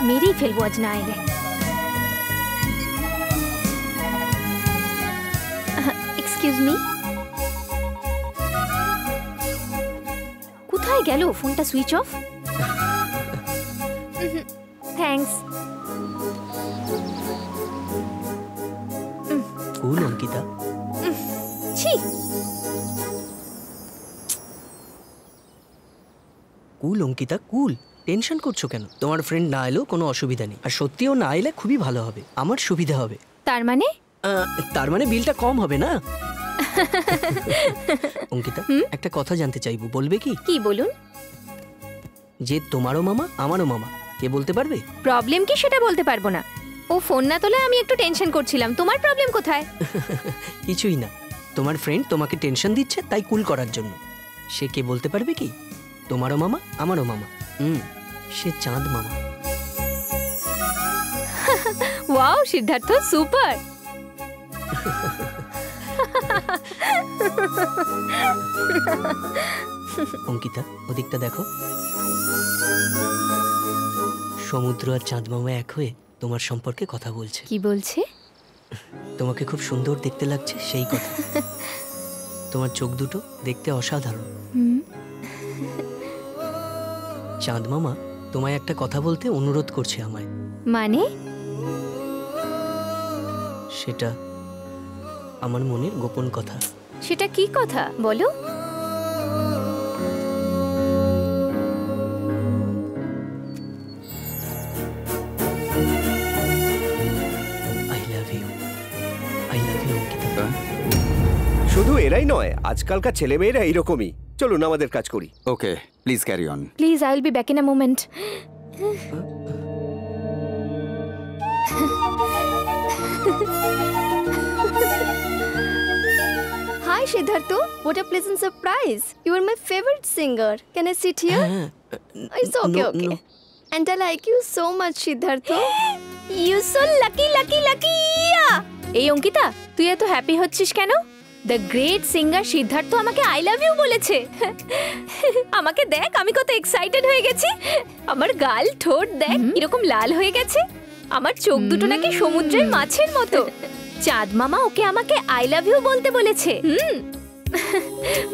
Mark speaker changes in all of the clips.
Speaker 1: মেরেই ফেলবো আজ না এলে। এক্সকিউজ মি, কোথায় গেল ফোনটা? Switch off. থ্যাঙ্কস।
Speaker 2: কুল অঙ্কিতা।
Speaker 1: ছি,
Speaker 2: কুল অঙ্কিতা কুল। টেনশন করছো কেন? তোমার ফ্রেন্ড না এলেও কোনো অসুবিধা নেই, আর সত্যিও না এলে খুবই ভালো হবে, আমার সুবিধা হবে।
Speaker 1: তার মানে?
Speaker 2: তার মানে বিলটা কম হবে না? অঙ্কিতা, একটা কথা জানতে চাইবো, বলবে কি?
Speaker 1: কি বলুন?
Speaker 2: যে তোমারও মামা আমারও মামা, কে বলতে পারবে?
Speaker 1: প্রবলেম কি সেটা বলতে পারবো না। ও ফোন না তোলে আমি একটু টেনশন করছিলাম। তোমার প্রবলেম কোথায়?
Speaker 2: কিছুই না, তোমার ফ্রেন্ড তোমাকে টেনশন দিচ্ছে তাই কুল করার জন্য। সে কে বলতে পারবে কি? তোমারও মামা আমারও মামা। সে চাঁদ মামা।
Speaker 1: Wow Siddharth, super.
Speaker 2: অঙ্কিতা, ওদিকটা দেখো। সমুদ্র আর চাঁদ মামা এক হয়ে তোমার সম্পর্কে কথা বলছে।
Speaker 1: কি বলছে?
Speaker 2: তোমাকে খুব সুন্দর দেখতে লাগছে সেই কথা। তোমার চোখ দুটো দেখতে অসাধারণ। চাঁদ মামা তোমায় একটা কথা বলতে অনুরোধ করছে আমায়।
Speaker 1: মানে?
Speaker 2: সেটা আমার মনের গোপন কথা।
Speaker 1: সেটা কি কথা বলো?
Speaker 2: I love you. I love you Ankita.
Speaker 3: শুধু এরাই নয়, আজকালকার ছেলেমেয়েরা এইরকমই। চলুন আমাদের কাজ করি।
Speaker 4: Okay, please carry on.
Speaker 1: Please, I will be back in a moment.
Speaker 5: Hi Siddhartha, what a pleasant surprise. You are my favorite singer. Can I sit here? It's okay, okay. And I like you so much, Siddhartha.
Speaker 1: You so lucky. এই অঙ্কিতা, তুই এত happy হচ্ছিস কেন? The great singer Siddharth আমাকে I love you বলেছে। আমাকে দেখ, আমি কত এক্সাইটেড হয়ে গেছি। আমার গাল ঠোঁট দেখ এরকম লাল হয়ে গেছে। আমার চোখ দুটো নাকি সমুদ্রের মাছের মতো। চাঁদ মামা ওকে আমাকে আই লাভ ইউ বলতে বলেছে।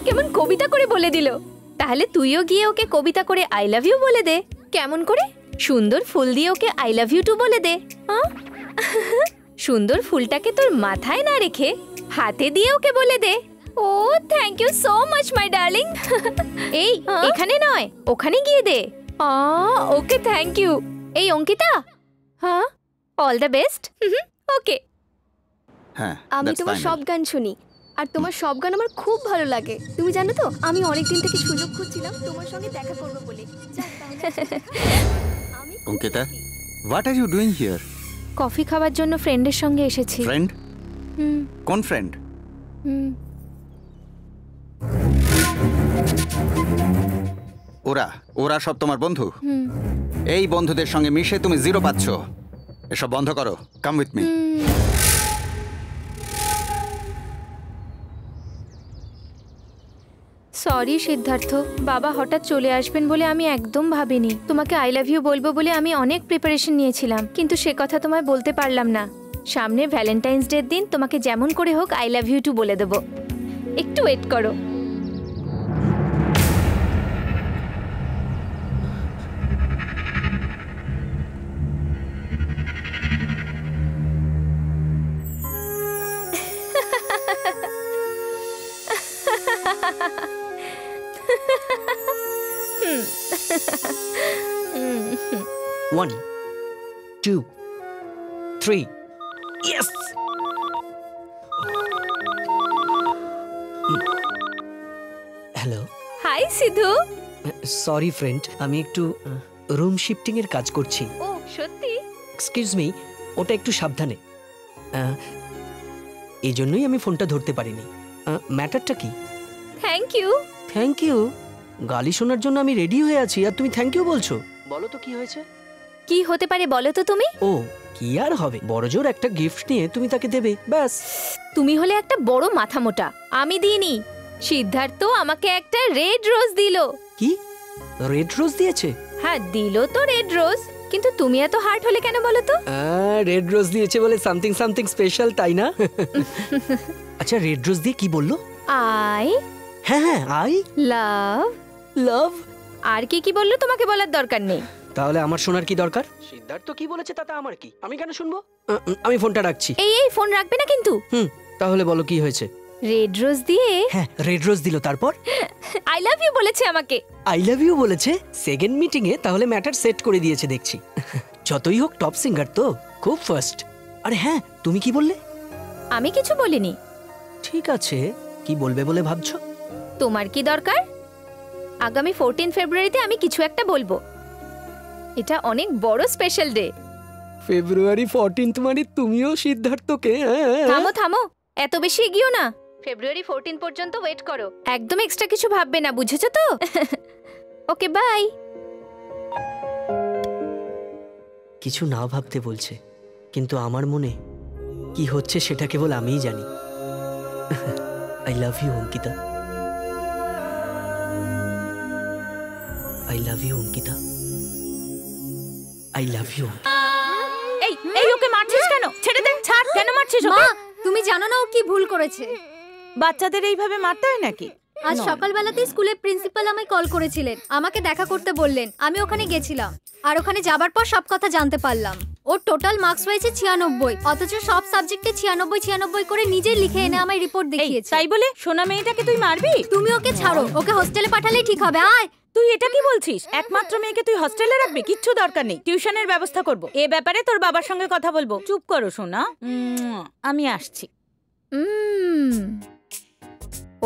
Speaker 1: কেমন কবিতা করে বলে দিল। তাহলে তুইও গিয়ে ওকে কবিতা করে আই লাভ ইউ বলে দে। কেমন করে? সুন্দর ফুল দিয়ে ওকে আই লাভ ইউ টু বলে দে। সুন্দর ফুলটাকে তোর মাথায় না রেখে হাতে দিয়ে ওকে বলে দে। Oh thank you so much my darling. এই এখানে নয়, ওখানে গিয়ে দে। Okay thank you. এই অঙ্কিতা, হ্যাঁ অল দ্য বেস্ট। ওকে।
Speaker 4: হ্যাঁ,
Speaker 5: আমি তোমার সব গান শুনি, আর তোমার সব গান আমার খুব ভালো লাগে। তুমি জানো তো, আমি অনেকদিন থেকে সুযোগ খুঁজছিলাম তোমার সঙ্গে দেখা করব বলে।
Speaker 4: Ankita, what are you doing here?
Speaker 1: Coffee খাওয়ার জন্য ফ্রেন্ডের সঙ্গে এসেছি।
Speaker 4: ফ্রেন্ড? কোন ফ্রেন্ড? ওরা সব তোমার বন্ধু? এই বন্ধুদের সঙ্গে মিশে তুমি জিরো পাচ্ছ। এসব বন্ধ করো। Come with me.
Speaker 1: Sorry Siddharth, বাবা হঠাৎ চলে আসবেন বলে আমি একদম ভাবিনি। তোমাকে আই লাভ ইউ বলবো বলে আমি অনেক প্রিপারেশন নিয়েছিলাম, কিন্তু সে কথা তোমায় বলতে পারলাম না। সামনে ভ্যালেন্টাইন্স ডের দিন তোমাকে যেমন করে হোক আই লাভ ইউ টু বলে দেবো। একটু ওয়েট করো।
Speaker 2: One, two, three. Yes! Hello.
Speaker 1: Hi Sidhu.
Speaker 2: Sorry friend, আমি একটু রুম শিফটিং এর কাজ করছি।
Speaker 1: ও সত্যি?
Speaker 2: এক্সকিউজ মি, ওটা একটু সাবধানে। এই জন্যই আমি ফোনটা ধরতে পারিনি। ম্যাটারটা কি?
Speaker 1: Thank you.
Speaker 2: Thank you? গালি শোনার জন্য আমি রেডি হয়ে আছি, আর তুমি থ্যাংক ইউ বলছো? বলো তো কি হয়েছে?
Speaker 1: কি হতে পারে বলো তো তুমি?
Speaker 2: ও কি আর হবে, বড়জোর একটা গিফট নিয়ে তুমি তাকে দেবে, ব্যাস।
Speaker 1: তুমি হলে একটা বড় মাথা মোটা। আমি দিইনি, সিদ্ধার্থ আমাকে একটা রেড রোজ দিল।
Speaker 2: কি রেড রোজ দিয়েছে?
Speaker 1: হ্যাঁ দিল তো রেড রোজ। কিন্তু তুমি এত হার্ট হলে কেন বলো তো?
Speaker 2: রেড রোজ দিয়েছে বলে সামথিং সামথিং স্পেশাল, তাই না? আচ্ছা, রেড রোজ দিয়ে কি বললো?
Speaker 1: আই
Speaker 2: হ্যাঁ, আই
Speaker 1: লাভ।
Speaker 2: লাভ।
Speaker 1: আর কি কি বললো তোমাকে বলার দরকার নেই।
Speaker 2: তাহলে আমার শোনার কি দরকার? সিদ্ধার্থ কি বলেছে তাতে আমার কি? আমি কেন শুনবো? আমি ফোনটা রাখছি।
Speaker 1: এই ফোন রাখবে না কিন্তু।
Speaker 2: তাহলে বলো কি হয়েছে?
Speaker 1: রেড রোজ দিয়ে
Speaker 2: হ্যাঁ, রেড রোজ দিল, তারপর
Speaker 1: আই লাভ ইউ বলেছে আমাকে।
Speaker 2: আই লাভ ইউ বলেছে সেকেন্ড মিটিং এ? তাহলে ম্যাটার সেট করে দিয়েছে দেখছি। যতই হোক টপ সিঙ্গার তো, খুব ফার্স্ট। আরে হ্যাঁ, তুমি কি বললে?
Speaker 1: আমি কিছু বলিনি।
Speaker 2: ঠিক আছে, কি বলবে বলে ভাবছো?
Speaker 1: তোমার কি দরকার? আগামী 14 ফেব্রুয়ারিতে আমি কিছু একটা বলবো। এটা অনেক বড় স্পেশাল ডে।
Speaker 2: ফেব্রুয়ারি 14 মানে তুমিও সিদ্ধার্থকে?
Speaker 1: থামো থামো, এত বেশি এগিয়েও না। ফেব্রুয়ারি 14 পর্যন্ত ওয়েট করো। একদম এক্সট্রা কিছু ভাববে না, বুঝেছো তো? ওকে, বাই।
Speaker 2: কিছু না ভাবতে বলছে, কিন্তু আমার মনে কি হচ্ছে সেটা কেবল আমিই জানি। I love you Ankita. I love you Ankita. I love you.
Speaker 1: এই ওকে মারছিস কেন? ছেড়ে দে, ছাড়। কেন মারছিস ওকে?
Speaker 5: তুমি জানো না ও কি ভুল করেছে?
Speaker 6: বাচ্চাদের এইভাবে মারতে হয় নাকি?
Speaker 5: আজ সকালবেলাতেই স্কুলের প্রিন্সিপাল আমায় কল করেছিলেন, আমাকে দেখা করতে বললেন। আমি ওখানে গেছিলাম, আর ওখানে যাবার পর সব কথা জানতে পারলাম। ওর টোটাল মার্কস হয়েছে 96, অথচ সব সাবজেক্টে 96 করে নিজে লিখে এনে আমায় রিপোর্ট দেখিয়েছে।
Speaker 6: তাই বলে সোনা মেয়েটাকে তুই মারবি?
Speaker 5: তুমি ওকে ছাড়ো, ওকে হোস্টেলে পাঠালেই ঠিক হবে। আয়।
Speaker 6: তুই এটা কি বলছিস? একমাত্র মেয়েকে তুই হোস্টেলে রাখবি? কিচ্ছু দরকার নেই, টিউশনের ব্যবস্থা করব। এ ব্যাপারে তোর বাবার সঙ্গে কথা বলবো। চুপ করো সোনা, আমি আসছি।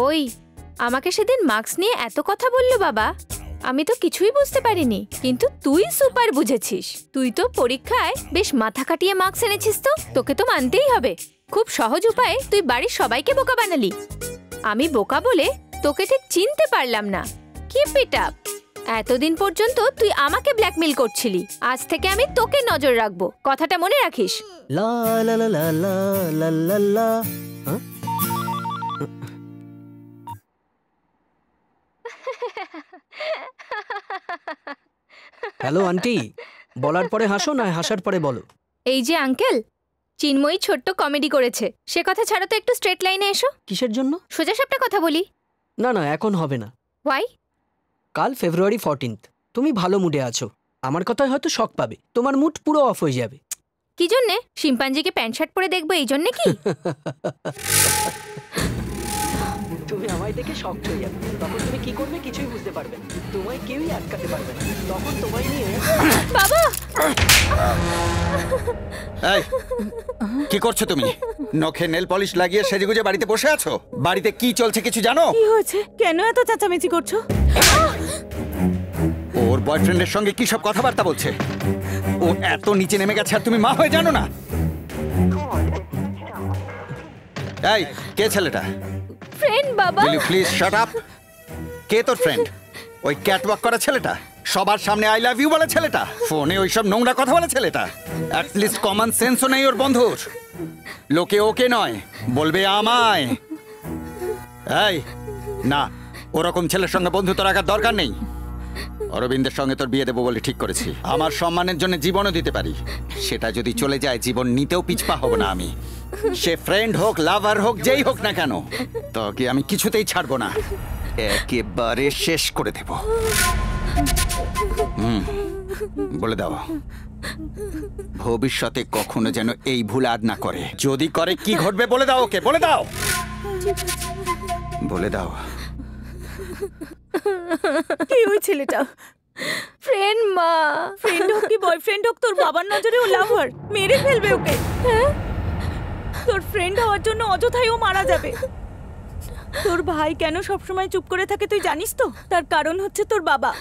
Speaker 1: ওই আমাকে সেদিন মার্কস নিয়ে এত কথা বললো বাবা, আমি তো কিছুই বুঝতে পারিনি। কিন্তু তুই সুপার বুঝেছিস। তুই তো পরীক্ষায় বেশ মাথা কাটিয়ে মার্কস এনেছিস। তো তোকে তো মানতেই হবে। খুব সহজ উপায়ে তুই বাড়ির সবাইকে বোকা বানালি। আমি বোকা বলে তোকে ঠিক চিনতে পারলাম না। Keep it up. এতদিন পর্যন্ত তুই আমাকে ব্ল্যাকমেল করছিলি। আজ থেকে আমি তোকে নজর রাখবো, কথাটা মনে রাখিস।
Speaker 2: লা লা লা লা লা লা লা লা। হ্যালো আন্টি, বলার পরে হাসো না হাসার পরে বলো?
Speaker 1: এই যে আঙ্কেল, চিন্ময়ী ছোট্ট কমেডি করেছে। সে কথা ছাড়ো তো, একটু স্ট্রেট লাইনে এসো।
Speaker 2: কিসের জন্য?
Speaker 1: সোজা সাপটা কথা বলি।
Speaker 2: না না, এখন হবে না।
Speaker 1: ওয়াই?
Speaker 2: কাল ফেব্রুয়ারি 14। তুমি ভালো মুডে আছো, আমার কথায় হয়তো শক পাবে, তোমার মুড পুরো অফ হয়ে যাবে।
Speaker 1: কি জন্যে? শিম্পাঞ্জিকে প্যান্ট শার্ট পরে দেখবো এই জন্যে কি?
Speaker 2: তুমি আমায় দেখে শক হয়ে যাবে, তখন তুমি কি করবে কিছুই বুঝতে পারবে না। তোমায় কেউই আটকাতে পারবে না, তখন তোমায় নিয়ে।
Speaker 1: বাবা!
Speaker 4: এই, কি করছো তুমি? নখে নেল পলিশ লাগিয়ে সেজেগুজে বাড়িতে বসে আছো? বাড়িতে কি চলছে কিছু জানো?
Speaker 6: কি হয়েছে? কেন এত চেঁচামেচি করছো?
Speaker 4: ওর বয়ফ্রেন্ডের সঙ্গে কি সব কথাবার্তা বলছে? ও এত নিচে নেমে গেছে আর তুমি মা হয়ে জানো না? এই, কে ছেলেটা?
Speaker 1: ফ্রেন্ড বাবা।
Speaker 4: Will you please shut up? কে তোর ফ্রেন্ড? ওই ক্যাটওয়াক করা ছেলেটা? সবার সামনে আই লাভ ইউ বলে ছেলেটা? ফোনে ওইসব নোংরা কথা বলে ছেলেটা? অ্যাট লিস্ট কমন সেন্সও নেই ওর বন্ধুর। লোকে ওকে নয়, বলবে আমায়। এই না, ওরকম ছেলের সঙ্গে বন্ধুত্ব রাখার দরকার নেই। অরবিন্দের সঙ্গে তোর বিয়ে দেবো বলে ঠিক করেছি। আমার সম্মানের জন্য জীবনও দিতে পারি। সেটা যদি চলে যায়, জীবন নিতেও পিছপা হব না আমি। সে ফ্রেন্ড হোক, লাভার হোক, যেই হোক না কেন, তোকে আমি কিছুতেই ছাড়বো না। একেবারে শেষ করে দেব। বলে দাও, ভবিষ্যতে কখনো যেন এই ভুল আর না করে। যদি করে কি ঘটবে বলে দাও ওকে, বলে দাও। বলে দাও।
Speaker 6: কি ওই ছেলেটা?
Speaker 1: ফ্রেন্ড মা।
Speaker 6: ফ্রেন্ড হোক কি বয়ফ্রেন্ড হোক, তোর বাবার নজরে ও লাভার। মেরে ফেলবে ওকে। তোর ফ্রেন্ড হওয়ার জন্য অযথাই ও মারা যাবে। তোর ভাই কেন সবসময় চুপ করে থাকে তুই জানিস তো? তার কারণ হচ্ছে তোর বাবা।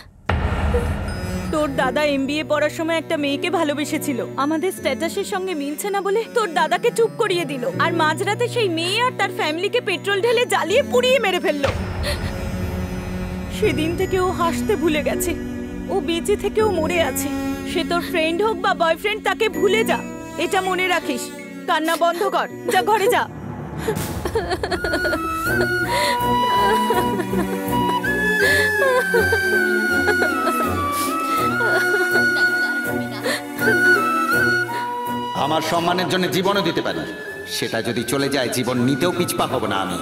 Speaker 6: তোর দাদা MBA পড়ার সময় একটা মেয়েকে ভালোবেসেছিল। আমাদের স্ট্যাটাসের সঙ্গে মিলছে না বলে তোর দাদাকে চুপ করিয়ে দিল। আর মাঝরাতে সেই মেয়ে আর তার ফ্যামিলিকে পেট্রোল ঢেলে জ্বালিয়ে পুড়িয়ে মেরে ফেললো। সেদিন থেকে ও হাসতে ভুলে গেছে। ও বেঁচে থেকেও মরে আছে। সে তোর ফ্রেন্ড হোক বা বয়ফ্রেন্ড, তাকে ভুলে যা। এটা মনে রাখিস। কান্না বন্ধ কর, যা ঘরে যা।
Speaker 4: আমার সম্মানের জন্য জীবনও দিতে পারি, সেটা যদি চলে যায় জীবন নিতেও পিছপা হব না আমি।